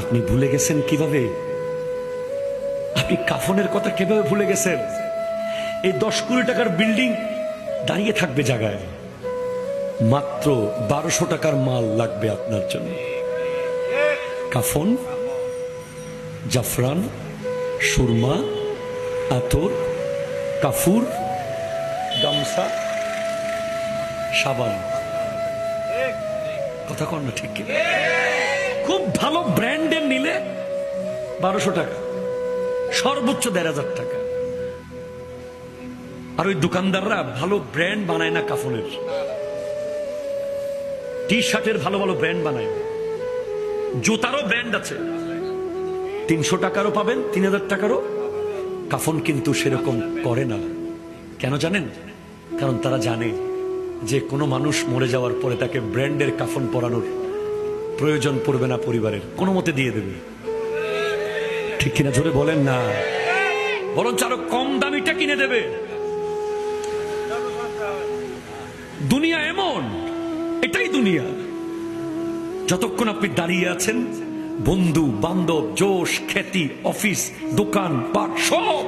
আপনি ভুলে গেছেন কিভাবে? আপনি কাফনের কথা কিভাবে ভুলে গেছেন? এই 10 কোটি টাকার বিল্ডিং দাঁড়িয়ে থাকবে জায়গায়, মাত্র 1200 টাকার মাল লাগবে আপনার জন্য। কাফন, জাফরান, সুরমা, আতর, কাফুর, গামছা, সাবান। কথা কন না ঠিক? খুব ভালো ব্র্যান্ডের নিলে 1200 টাকা, সর্বোচ্চ 1500 টাকা। আর ওই দোকানদাররা ভালো ব্র্যান্ড বানায় না কাফনের, টি শার্টের ভালো ভালো ব্র্যান্ড বানায়, জুতারও ব্র্যান্ড আছে, 300 টাকারও পাবেন, 3000 টাকারও। কাফন কিন্তু সেরকম করে না। কেন জানেন? কারণ তারা জানে যে কোনো মানুষ মরে যাওয়ার পরে তাকে ব্র্যান্ডের কাফন পরানোর প্রয়োজন পড়বে না, পরিবারের কোনো মতে দিয়ে দেবে। ঠিক কিনা জোরে বলেন না? বরঞ্চ আরো কম দামিটা কিনে দেবে। দুনিয়া এমন, এটাই দুনিয়া। যতক্ষণ আপনি দাঁড়িয়ে আছেন, বন্ধু বান্ধব, জোশ, খ্যাতি, অফিস, দোকান পাট সব